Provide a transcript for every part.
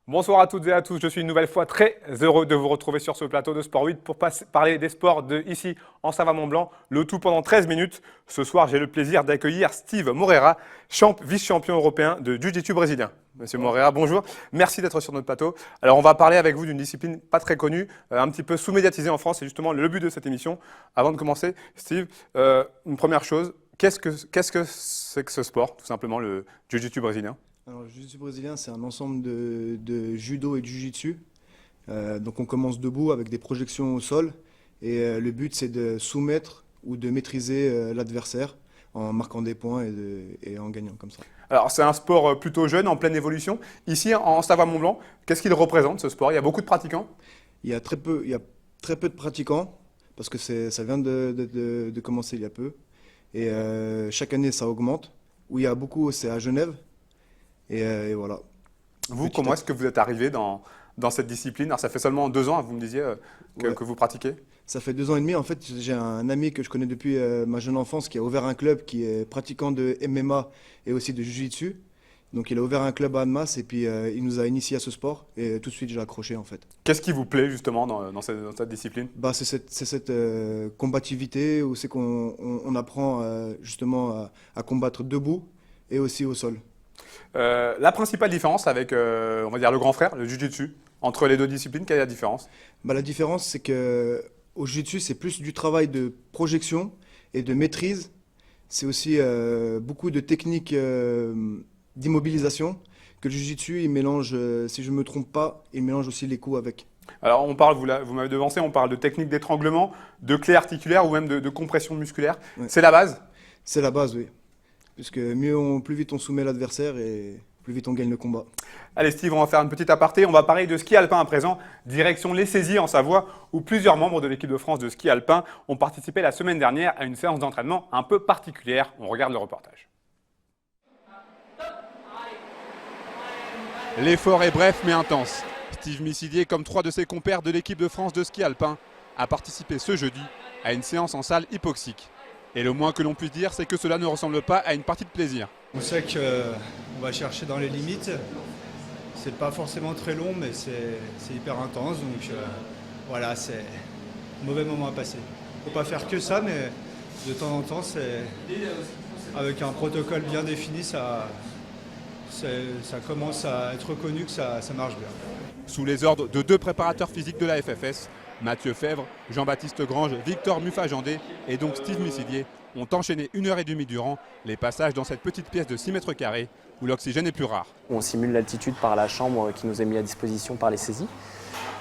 Bonsoir à toutes et à tous, je suis une nouvelle fois très heureux de vous retrouver sur ce plateau de Sport 8 pour parler des sports de ici en Savoie-Mont-Blanc, le tout pendant 13 minutes. Ce soir, j'ai le plaisir d'accueillir Steve Moreira, vice-champion européen de Jiu-Jitsu brésilien. Monsieur Moreira, bonjour, merci d'être sur notre plateau. Alors on va parler avec vous d'une discipline pas très connue, un petit peu sous-médiatisée en France, c'est justement le but de cette émission. Avant de commencer, Steve, une première chose, qu'est-ce que c'est que ce sport, tout simplement, le Jiu-Jitsu brésilien? Alors, le jiu-jitsu brésilien, c'est un ensemble de judo et de jiu-jitsu. Donc, on commence debout avec des projections au sol. Et le but, c'est de soumettre ou de maîtriser l'adversaire en marquant des points et en gagnant comme ça. Alors, c'est un sport plutôt jeune, en pleine évolution. Ici, en Savoie-Mont-Blanc, qu'est-ce qu'il représente, ce sport? Il y a beaucoup de pratiquants? Il y a très peu de pratiquants parce que ça vient de commencer il y a peu. Et chaque année, ça augmente. Où il y a beaucoup, c'est à Genève. Et voilà. Vous, comment est-ce que vous êtes arrivé dans cette discipline? Alors, ça fait seulement 2 ans, vous me disiez, Ouais. que vous pratiquez. Ça fait 2 ans et demi. En fait, j'ai un ami que je connais depuis ma jeune enfance qui a ouvert un club qui est pratiquant de MMA et aussi de Jiu-Jitsu. Donc, il a ouvert un club à Annemasse et puis il nous a initiés à ce sport. Et tout de suite, j'ai accroché en fait. Qu'est-ce qui vous plaît justement dans cette discipline? Bah, c'est cette combativité où c'est qu'on apprend justement à combattre debout et aussi au sol. La principale différence avec, on va dire, le grand frère, le Jiu-Jitsu, entre les deux disciplines, quelle est la différence? Bah, la différence, c'est que au Jiu-Jitsu, c'est plus du travail de projection et de maîtrise. C'est aussi beaucoup de techniques d'immobilisation que le Jiu-Jitsu, il mélange, si je ne me trompe pas, il mélange aussi les coups avec. Alors, on parle, vous m'avez devancé, on parle de technique d'étranglement, de clé articulaire ou même de compression musculaire. Ouais. C'est la base? C'est la base, oui. Puisque plus vite on soumet l'adversaire et plus vite on gagne le combat. Allez Steve, on va faire une petite aparté. On va parler de ski alpin à présent, direction les Saisies en Savoie, où plusieurs membres de l'équipe de France de ski alpin ont participé la semaine dernière à une séance d'entraînement un peu particulière. On regarde le reportage. L'effort est bref mais intense. Steve Missidier, comme 3 de ses compères de l'équipe de France de ski alpin, a participé ce jeudi à une séance en salle hypoxique. Et le moins que l'on puisse dire, c'est que cela ne ressemble pas à une partie de plaisir. On sait qu'on va chercher dans les limites. C'est pas forcément très long, mais c'est hyper intense. Donc voilà, c'est un mauvais moment à passer. Faut pas faire que ça, mais de temps en temps, avec un protocole bien défini, ça commence à être reconnu que ça marche bien. Sous les ordres de 2 préparateurs physiques de la FFS, Mathieu Fèvre, Jean-Baptiste Grange, Victor Muffajandé et donc Steve Missidier ont enchaîné 1h30 durant les passages dans cette petite pièce de 6 mètres carrés où l'oxygène est plus rare. On simule l'altitude par la chambre qui nous est mise à disposition par les saisies.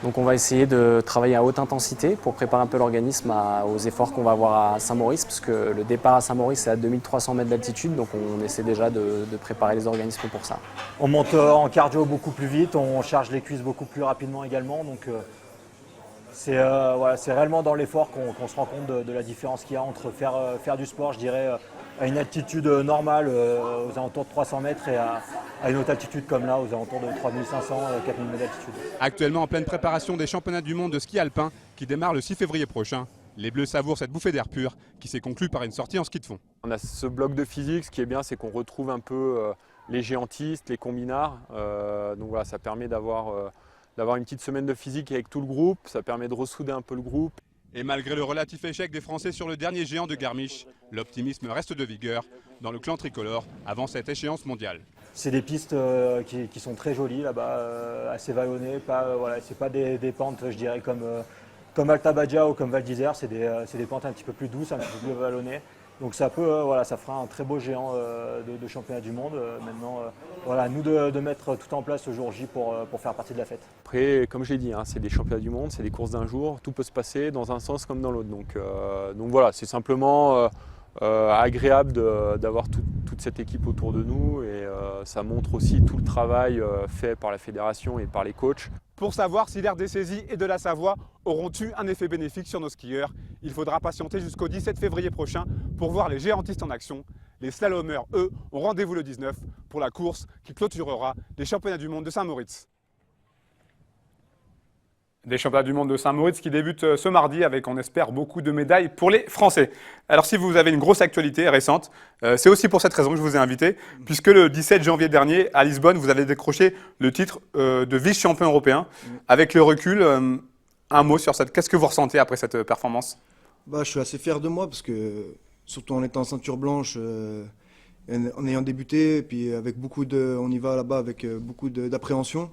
Donc on va essayer de travailler à haute intensité pour préparer un peu l'organisme aux efforts qu'on va avoir à Saint-Maurice, parce que le départ à Saint-Maurice c'est à 2300 mètres d'altitude, donc on essaie déjà de préparer les organismes pour ça. On monte en cardio beaucoup plus vite, on charge les cuisses beaucoup plus rapidement également. Donc c'est réellement dans l'effort qu'on se rend compte de la différence qu'il y a entre faire du sport, je dirais, à une altitude normale aux alentours de 300 mètres et à une haute altitude comme là, aux alentours de 3500, 4000 mètres d'altitude. Actuellement en pleine préparation des championnats du monde de ski alpin qui démarrent le 6 février prochain, les Bleus savourent cette bouffée d'air pur qui s'est conclue par une sortie en ski de fond. On a ce bloc de physique, ce qui est bien, c'est qu'on retrouve un peu les géantistes, les combinards. Donc voilà, ça permet d'avoir une petite semaine de physique avec tout le groupe, ça permet de ressouder un peu le groupe. Et malgré le relatif échec des Français sur le dernier géant de Garmisch, l'optimisme reste de vigueur dans le clan tricolore avant cette échéance mondiale. C'est des pistes qui sont très jolies là-bas, assez vallonnées. C'est pas des pentes, je dirais, comme Alta Badia ou comme Val d'Isère. C'est des pentes un petit peu plus douces, un petit peu plus vallonnées. Donc ça fera un très beau géant de championnat du monde. Maintenant, à nous de mettre tout en place ce jour J pour faire partie de la fête. Après, comme j'ai dit, c'est des championnats du monde, c'est des courses d'un jour, tout peut se passer dans un sens comme dans l'autre. Donc voilà, c'est simplement agréable d'avoir toute cette équipe autour de nous et ça montre aussi tout le travail fait par la fédération et par les coachs. Pour savoir si l'air des Saisies et de la Savoie auront eu un effet bénéfique sur nos skieurs, il faudra patienter jusqu'au 17 février prochain pour voir les géantistes en action. Les slalomeurs, eux, ont rendez-vous le 19 pour la course qui clôturera les championnats du monde de Saint-Moritz. Des championnats du monde de Saint-Moritz qui débutent ce mardi avec, on espère, beaucoup de médailles pour les Français. Alors si vous avez une grosse actualité récente, c'est aussi pour cette raison que je vous ai invité, puisque le 17 janvier dernier, à Lisbonne, vous avez décroché le titre de vice-champion européen. Avec le recul, un mot sur cette... Qu'est-ce que vous ressentez après cette performance? Bah, je suis assez fier de moi parce que, surtout en étant en ceinture blanche, en ayant débuté, et puis avec on y va là-bas avec beaucoup d'appréhension.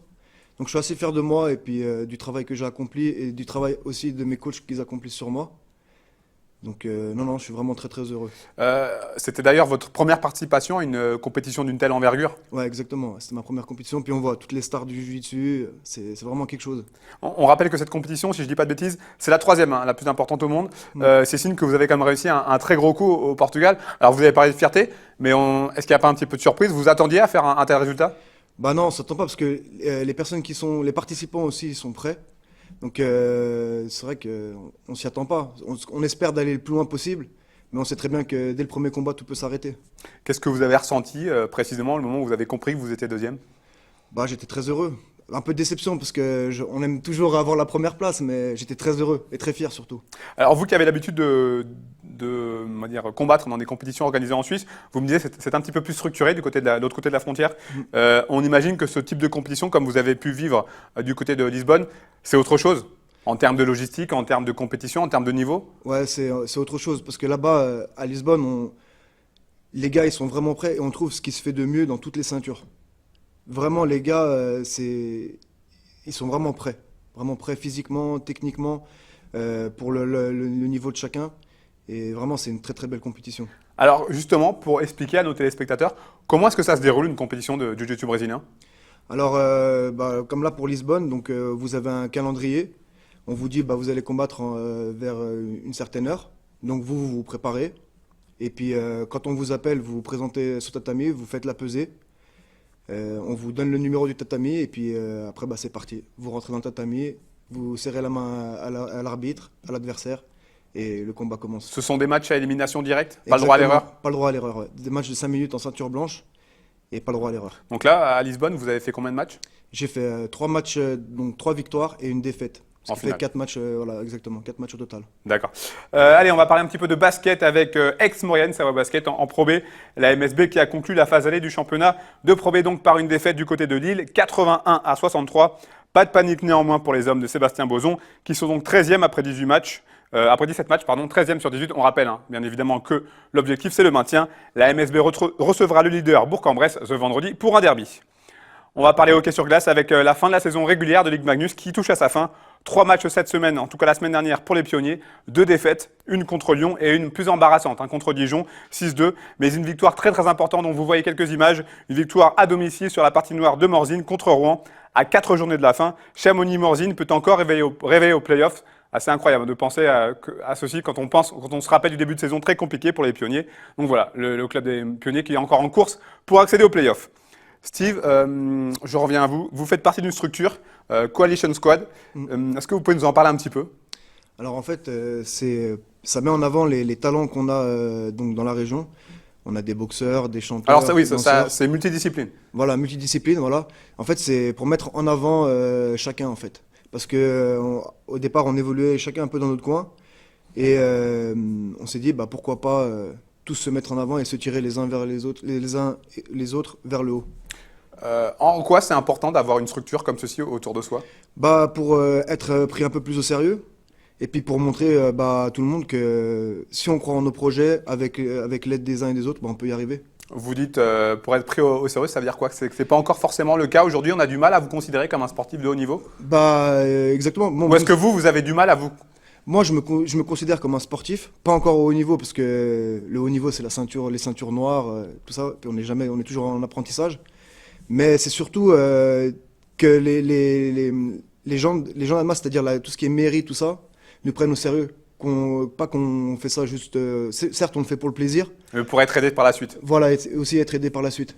Donc je suis assez fier de moi et puis du travail que j'ai accompli et du travail aussi de mes coachs qu'ils accomplissent sur moi. Donc non, je suis vraiment très très heureux. C'était d'ailleurs votre première participation à une compétition d'une telle envergure? Ouais, exactement. C'était ma première compétition. Puis on voit toutes les stars du jiu-jitsu. C'est vraiment quelque chose. On rappelle que cette compétition, si je ne dis pas de bêtises, c'est la troisième, la plus importante au monde. C'est signe que vous avez quand même réussi un très gros coup au Portugal. Alors vous avez parlé de fierté, mais est-ce qu'il n'y a pas un petit peu de surprise? Vous attendiez à faire un tel résultat? Bah non, on s'attend pas parce que les participants aussi, ils sont prêts. Donc c'est vrai qu'on s'y attend pas. On espère d'aller le plus loin possible, mais on sait très bien que dès le premier combat, tout peut s'arrêter. Qu'est-ce que vous avez ressenti précisément le moment où vous avez compris que vous étiez deuxième? Bah j'étais très heureux. Un peu de déception parce que on aime toujours avoir la première place, mais j'étais très heureux et très fier surtout. Alors vous qui avez l'habitude de on va dire, combattre dans des compétitions organisées en Suisse, vous me disiez que c'est un petit peu plus structuré de l'autre côté de la frontière. On imagine que ce type de compétition, comme vous avez pu vivre du côté de Lisbonne, c'est autre chose en termes de logistique, en termes de compétition, en termes de niveau? Ouais, c'est autre chose parce que là-bas, à Lisbonne, les gars, ils sont vraiment prêts et on trouve ce qui se fait de mieux dans toutes les ceintures. Vraiment, les gars, ils sont vraiment prêts physiquement, techniquement, pour le niveau de chacun. Et vraiment, c'est une très très belle compétition. Alors justement, pour expliquer à nos téléspectateurs, comment est-ce que ça se déroule une compétition de jiu-jitsu brésilien? Alors, comme là pour Lisbonne, donc vous avez un calendrier. On vous dit, vous allez combattre vers une certaine heure. Donc vous vous préparez. Et puis quand on vous appelle, vous vous présentez sur tatami, vous faites la pesée. On vous donne le numéro du tatami et puis après c'est parti. Vous rentrez dans le tatami, vous serrez la main à l'arbitre, à l'adversaire et le combat commence. Ce sont des matchs à élimination directe? Pas le droit à l'erreur? Pas le droit à l'erreur, ouais. Des matchs de 5 minutes en ceinture blanche et pas le droit à l'erreur. Donc là, à Lisbonne, vous avez fait combien de matchs? J'ai fait 3 matchs, donc 3 victoires et une défaite. Ce En qui fait finale. 4 matchs, voilà, exactement, 4 matchs au total. D'accord. Allez, on va parler un petit peu de basket avec Aix-Maurienne, Savoie Basket en Pro B. La MSB qui a conclu la phase allée du championnat de Pro B donc par une défaite du côté de Lille, 81-63. Pas de panique néanmoins pour les hommes de Sébastien Bozon qui sont donc 13e après 18 matchs. Après 17 matchs, 13e sur 18. On rappelle bien évidemment que l'objectif c'est le maintien. La MSB recevra le leader Bourg-en-Bresse ce vendredi pour un derby. On va parler hockey sur glace avec la fin de la saison régulière de Ligue Magnus qui touche à sa fin. 3 matchs cette semaine, en tout cas la semaine dernière pour les pionniers. 2 défaites, une contre Lyon et une plus embarrassante contre Dijon, 6-2. Mais une victoire très très importante dont vous voyez quelques images. Une victoire à domicile sur la partie noire de Morzine contre Rouen à 4 journées de la fin. Chamonix-Morzine peut encore rêver au play-off. Assez incroyable de penser à ceci quand on se rappelle du début de saison très compliqué pour les pionniers. Donc voilà, le club des pionniers qui est encore en course pour accéder au play-off. Steve, je reviens à vous. Vous faites partie d'une structure, Coalition Squad. Est-ce que vous pouvez nous en parler un petit peu? Alors en fait, ça met en avant les talents qu'on a donc dans la région. On a des boxeurs, des chanteurs. Alors ça, oui, des danseurs. c'est multidiscipline. Voilà, multidiscipline, voilà. En fait, c'est pour mettre en avant chacun, en fait. Parce que au départ, on évoluait chacun un peu dans notre coin. Et on s'est dit, pourquoi pas tous se mettre en avant et se tirer les uns vers les autres, les autres vers le haut. En quoi c'est important d'avoir une structure comme ceci autour de soi? Pour être pris un peu plus au sérieux. Et puis pour montrer à tout le monde que si on croit en nos projets, avec l'aide des uns et des autres, on peut y arriver. Vous dites, pour être pris au sérieux, ça veut dire quoi? C'est que ce n'est pas encore forcément le cas aujourd'hui, on a du mal à vous considérer comme un sportif de haut niveau? Exactement. Bon, ou est-ce que vous avez du mal à vous... Moi, je me considère comme un sportif, pas encore au haut niveau, parce que le haut niveau, c'est les ceintures noires, tout ça, puis on est toujours en apprentissage. Mais c'est surtout que les gens d'Alma, c'est-à-dire tout ce qui est mairie, tout ça, nous prennent au sérieux. Pas qu'on fait ça juste... certes, on le fait pour le plaisir. Pour être aidé par la suite. Voilà, et aussi être aidé par la suite.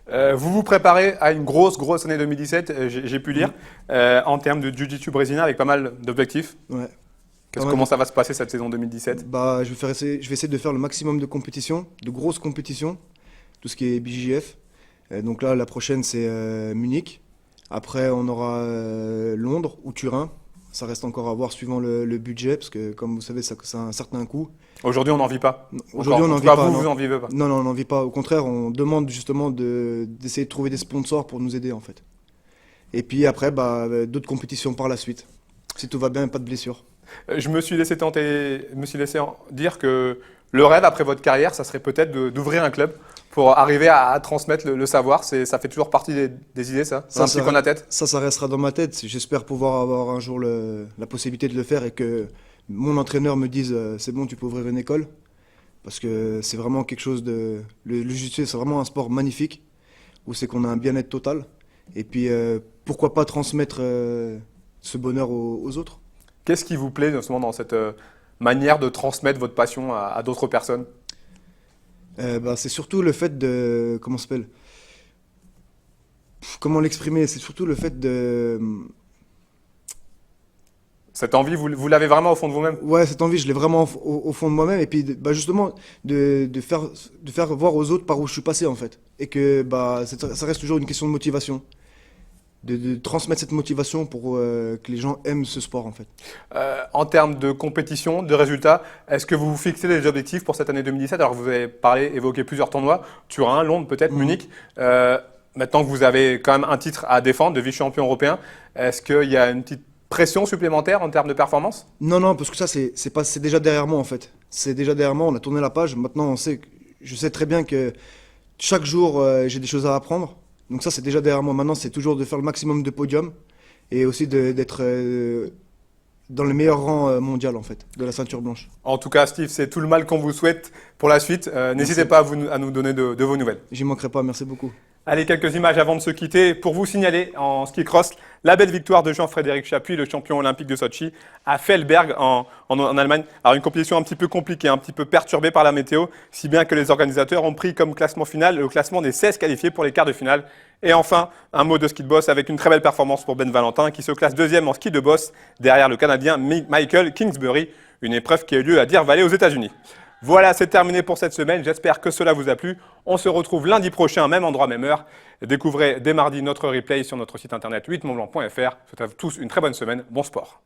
Vous vous préparez à une grosse année 2017, j'ai pu lire, en termes de jiu-jitsu brésilien avec pas mal d'objectifs. Ouais. Comment ça va se passer cette saison 2017? Je vais essayer de faire le maximum de compétitions, de grosses compétitions, tout ce qui est BJJF. Donc là, la prochaine, c'est Munich. Après, on aura Londres ou Turin. Ça reste encore à voir suivant le budget, parce que comme vous savez, ça a un certain coût. Aujourd'hui, on n'en vit pas. Aujourd'hui, on En n'en tout vit cas, pas. vous Non. n'en vivez pas. Non, on n'en vit pas. Au contraire, on demande justement d'essayer de trouver des sponsors pour nous aider en fait. Et puis après, d'autres compétitions par la suite. Si tout va bien, pas de blessure. Je me suis laissé dire que le rêve après votre carrière, ça serait peut-être d'ouvrir un club pour arriver à transmettre le savoir. Ça fait toujours partie des idées, ça. C'est un petit coin de la tête. Ça restera dans ma tête. J'espère pouvoir avoir un jour la possibilité de le faire et que mon entraîneur me dise c'est bon, tu peux ouvrir une école. Parce que c'est vraiment quelque chose de... Le jiu-jitsu, c'est vraiment un sport magnifique où c'est qu'on a un bien-être total. Et puis, pourquoi pas transmettre ce bonheur aux autres? Qu'est-ce qui vous plaît justement dans cette manière de transmettre votre passion à d'autres personnes? C'est surtout le fait de... Comment ça s'appelle? Comment l'exprimer? C'est surtout le fait de... Cette envie, vous l'avez vraiment au fond de vous-même? Ouais, cette envie, je l'ai vraiment au fond de moi-même. Et puis, justement, de faire voir aux autres par où je suis passé, en fait. Et que ça reste toujours une question de motivation. De transmettre cette motivation pour que les gens aiment ce sport, en fait. En termes de compétition, de résultats, est-ce que vous vous fixez des objectifs pour cette année 2017? Alors, vous avez évoqué plusieurs tournois, Turin, Londres, peut-être, Munich. Maintenant que vous avez quand même un titre à défendre de vice-champion européen, est-ce qu'il y a une petite pression supplémentaire en termes de performance? Non, parce que ça, c'est déjà derrière moi, en fait. C'est déjà derrière moi, on a tourné la page. Maintenant, je sais très bien que chaque jour, j'ai des choses à apprendre. Donc ça, c'est déjà derrière moi. Maintenant, c'est toujours de faire le maximum de podiums et aussi d'être dans le meilleur rang mondial, en fait, de la ceinture blanche. En tout cas, Steve, c'est tout le mal qu'on vous souhaite pour la suite. N'hésitez pas à nous donner de vos nouvelles. J'y manquerai pas, merci beaucoup. Allez, quelques images avant de se quitter pour vous signaler en ski cross la belle victoire de Jean-Frédéric Chapuis, le champion olympique de Sochi, à Feldberg en Allemagne. Alors une compétition un petit peu compliquée, un petit peu perturbée par la météo, si bien que les organisateurs ont pris comme classement final le classement des 16 qualifiés pour les quarts de finale. Et enfin, un mot de ski de boss avec une très belle performance pour Ben Valentin qui se classe deuxième en ski de boss derrière le Canadien Michael Kingsbury, une épreuve qui a eu lieu à Deer Valley aux États-Unis. Voilà, c'est terminé pour cette semaine. J'espère que cela vous a plu. On se retrouve lundi prochain, même endroit, même heure. Découvrez dès mardi notre replay sur notre site internet 8montblanc.fr. Je vous souhaite à tous une très bonne semaine. Bon sport.